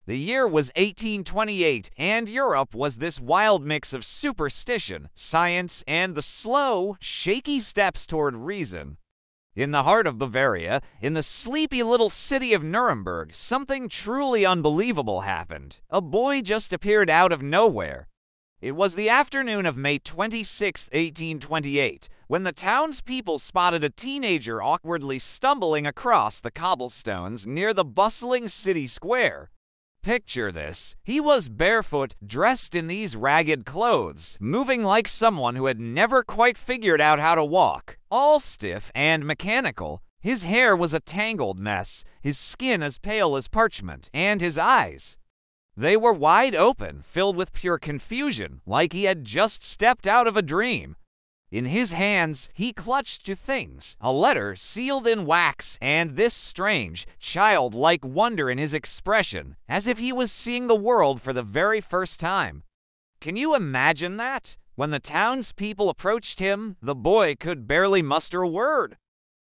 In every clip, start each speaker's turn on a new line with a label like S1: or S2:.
S1: The year was 1828, and Europe was this wild mix of superstition, science, and the slow, shaky steps toward reason. In the heart of Bavaria, in the sleepy little city of Nuremberg, something truly unbelievable happened. A boy just appeared out of nowhere. It was the afternoon of May 26, 1828, when the townspeople spotted a teenager awkwardly stumbling across the cobblestones near the bustling city square. Picture this. He was barefoot, dressed in these ragged clothes, moving like someone who had never quite figured out how to walk, all stiff and mechanical. His hair was a tangled mess, his skin as pale as parchment, and his eyes, they were wide open, filled with pure confusion, like he had just stepped out of a dream. In his hands, he clutched to things, a letter sealed in wax, and this strange, childlike wonder in his expression, as if he was seeing the world for the very first time. Can you imagine that? When the townspeople approached him, the boy could barely muster a word.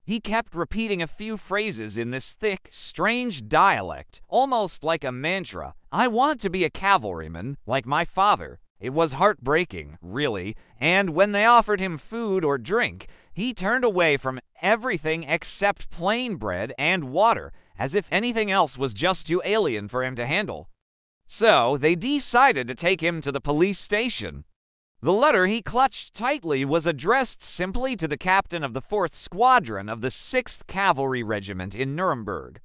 S1: He kept repeating a few phrases in this thick, strange dialect, almost like a mantra. I want to be a cavalryman, like my father. It was heartbreaking, really, and when they offered him food or drink, he turned away from everything except plain bread and water, as if anything else was just too alien for him to handle. So they decided to take him to the police station. The letter he clutched tightly was addressed simply to the captain of the 4th Squadron of the 6th Cavalry Regiment in Nuremberg.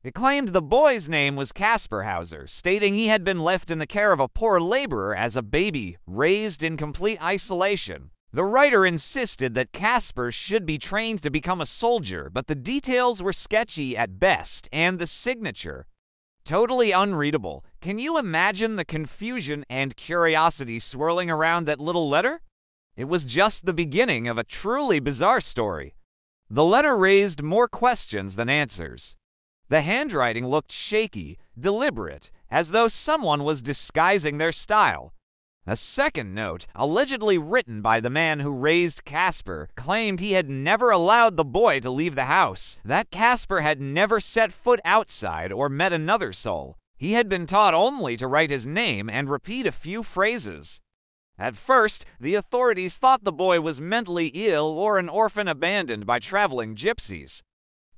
S1: It claimed the boy's name was Kaspar Hauser, stating he had been left in the care of a poor laborer as a baby, raised in complete isolation. The writer insisted that Kaspar should be trained to become a soldier, but the details were sketchy at best, and the signature totally unreadable. Can you imagine the confusion and curiosity swirling around that little letter? It was just the beginning of a truly bizarre story. The letter raised more questions than answers. The handwriting looked shaky, deliberate, as though someone was disguising their style. A second note, allegedly written by the man who raised Kaspar, claimed he had never allowed the boy to leave the house, that Kaspar had never set foot outside or met another soul. He had been taught only to write his name and repeat a few phrases. At first, the authorities thought the boy was mentally ill or an orphan abandoned by traveling gypsies.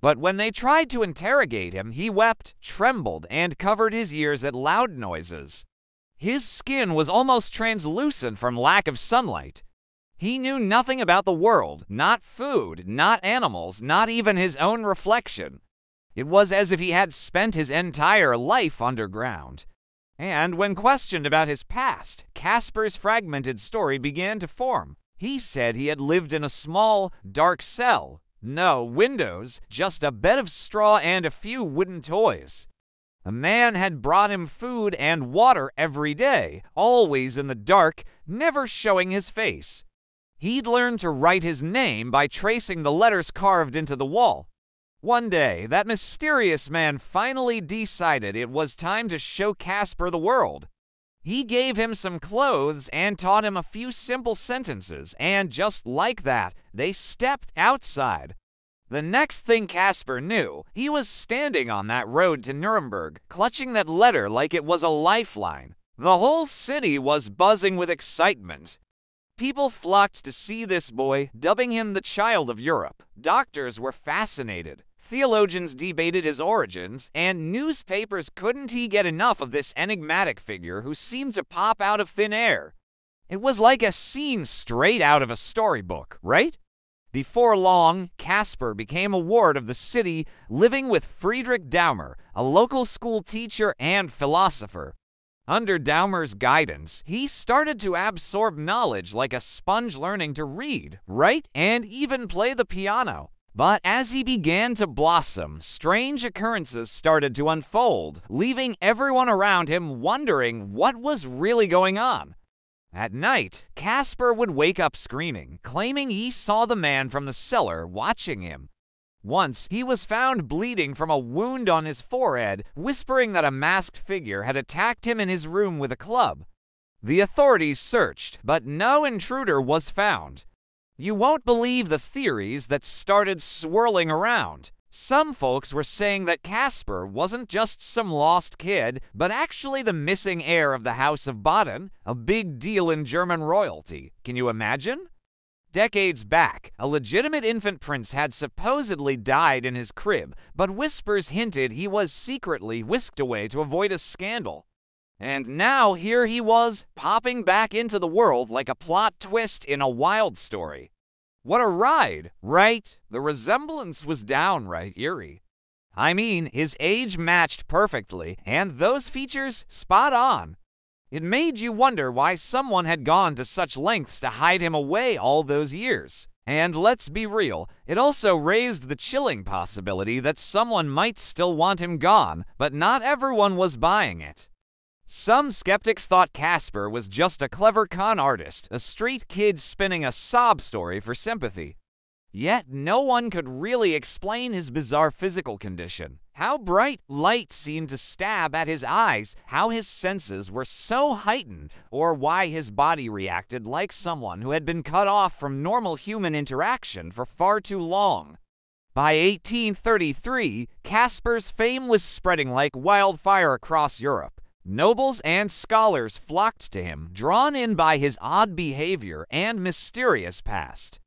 S1: But when they tried to interrogate him, he wept, trembled, and covered his ears at loud noises. His skin was almost translucent from lack of sunlight. He knew nothing about the world, not food, not animals, not even his own reflection. It was as if he had spent his entire life underground. And when questioned about his past, Kaspar's fragmented story began to form. He said he had lived in a small, dark cell. No windows, just a bed of straw and a few wooden toys. A man had brought him food and water every day, always in the dark, never showing his face. He'd learned to write his name by tracing the letters carved into the wall. One day, that mysterious man finally decided it was time to show Kaspar the world. He gave him some clothes and taught him a few simple sentences, and just like that, they stepped outside. The next thing Kaspar knew, he was standing on that road to Nuremberg, clutching that letter like it was a lifeline. The whole city was buzzing with excitement. People flocked to see this boy, dubbing him the child of Europe. Doctors were fascinated. Theologians debated his origins, and newspapers couldn't get enough of this enigmatic figure who seemed to pop out of thin air. It was like a scene straight out of a storybook, right? Before long, Kaspar became a ward of the city, living with Friedrich Daumer, a local school teacher and philosopher. Under Daumer's guidance, he started to absorb knowledge like a sponge, learning to read, write, and even play the piano. But as he began to blossom, strange occurrences started to unfold, leaving everyone around him wondering what was really going on. At night, Kaspar would wake up screaming, claiming he saw the man from the cellar watching him. Once, he was found bleeding from a wound on his forehead, whispering that a masked figure had attacked him in his room with a club. The authorities searched, but no intruder was found. You won't believe the theories that started swirling around. Some folks were saying that Kaspar wasn't just some lost kid, but actually the missing heir of the House of Baden, a big deal in German royalty. Can you imagine? Decades back, a legitimate infant prince had supposedly died in his crib, but whispers hinted he was secretly whisked away to avoid a scandal. And now here he was, popping back into the world like a plot twist in a wild story. What a ride, right? The resemblance was downright eerie. I mean, his age matched perfectly, and those features spot on. It made you wonder why someone had gone to such lengths to hide him away all those years. And let's be real, it also raised the chilling possibility that someone might still want him gone, but not everyone was buying it. Some skeptics thought Kaspar was just a clever con artist, a street kid spinning a sob story for sympathy. Yet no one could really explain his bizarre physical condition. How bright light seemed to stab at his eyes, how his senses were so heightened, or why his body reacted like someone who had been cut off from normal human interaction for far too long. By 1833, Kaspar's fame was spreading like wildfire across Europe. Nobles and scholars flocked to him, drawn in by his odd behavior and mysterious past.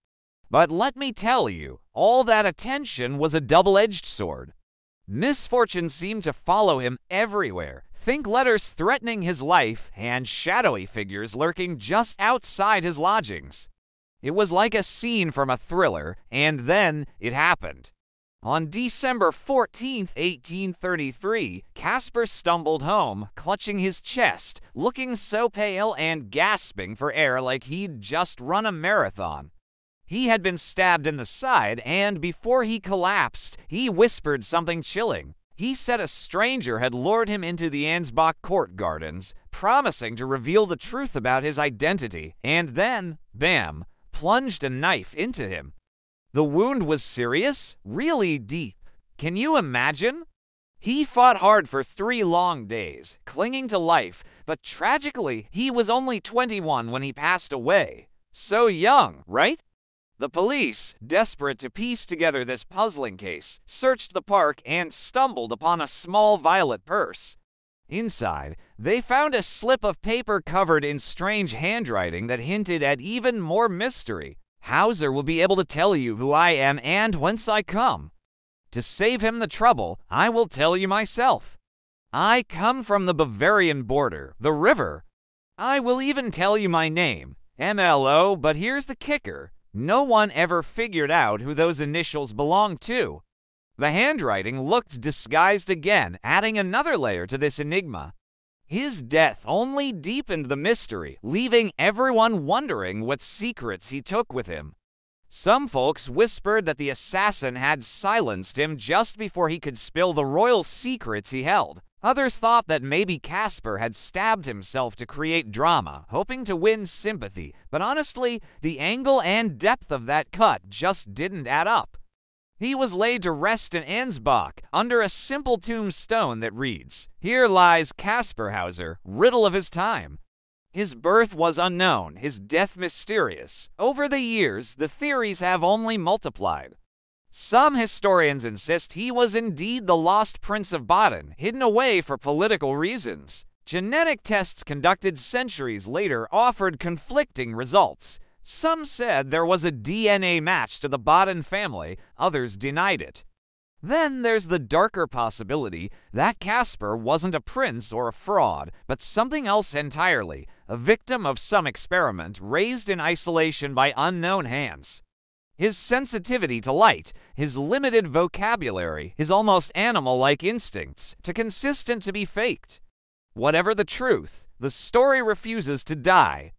S1: But let me tell you, all that attention was a double-edged sword. Misfortune seemed to follow him everywhere. Think letters threatening his life and shadowy figures lurking just outside his lodgings. It was like a scene from a thriller, and then it happened. On December 14, 1833, Kaspar stumbled home, clutching his chest, looking so pale and gasping for air like he'd just run a marathon. He had been stabbed in the side, and before he collapsed, he whispered something chilling. He said a stranger had lured him into the Ansbach court gardens, promising to reveal the truth about his identity, and then, bam, plunged a knife into him. The wound was serious, really deep. Can you imagine? He fought hard for 3 long days, clinging to life, but tragically, he was only 21 when he passed away. So young, right? The police, desperate to piece together this puzzling case, searched the park and stumbled upon a small violet purse. Inside, they found a slip of paper covered in strange handwriting that hinted at even more mystery. Hauser will be able to tell you who I am and whence I come. To save him the trouble, I will tell you myself. I come from the Bavarian border, the river. I will even tell you my name, MLO, but here's the kicker. No one ever figured out who those initials belonged to. The handwriting looked disguised again, adding another layer to this enigma. His death only deepened the mystery, leaving everyone wondering what secrets he took with him. Some folks whispered that the assassin had silenced him just before he could spill the royal secrets he held. Others thought that maybe Kaspar had stabbed himself to create drama, hoping to win sympathy, but honestly, the angle and depth of that cut just didn't add up. He was laid to rest in Ansbach, under a simple tombstone that reads, "Here lies Kaspar Hauser, riddle of his time." His birth was unknown, his death mysterious. Over the years, the theories have only multiplied. Some historians insist he was indeed the lost Prince of Baden, hidden away for political reasons. Genetic tests conducted centuries later offered conflicting results. Some said there was a DNA match to the Baden family, others denied it. Then there's the darker possibility that Kaspar wasn't a prince or a fraud, but something else entirely, a victim of some experiment raised in isolation by unknown hands. His sensitivity to light, his limited vocabulary, his almost animal-like instincts, too consistent to be faked. Whatever the truth, the story refuses to die.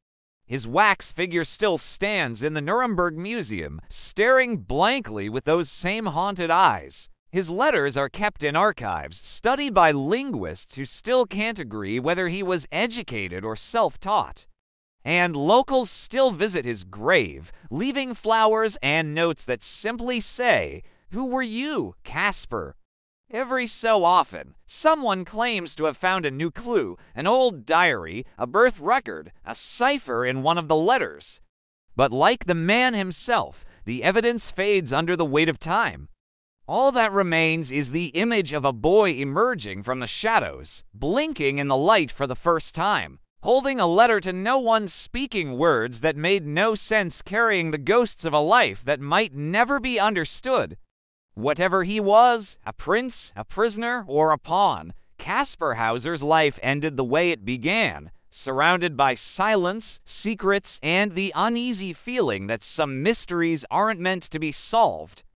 S1: His wax figure still stands in the Nuremberg Museum, staring blankly with those same haunted eyes. His letters are kept in archives, studied by linguists who still can't agree whether he was educated or self-taught. And locals still visit his grave, leaving flowers and notes that simply say, "Who were you, Kaspar?" Every so often, someone claims to have found a new clue, an old diary, a birth record, a cipher in one of the letters. But like the man himself, the evidence fades under the weight of time. All that remains is the image of a boy emerging from the shadows, blinking in the light for the first time, holding a letter to no one, speaking words that made no sense, carrying the ghosts of a life that might never be understood. Whatever he was, a prince, a prisoner, or a pawn, Kaspar Hauser's life ended the way it began, surrounded by silence, secrets, and the uneasy feeling that some mysteries aren't meant to be solved.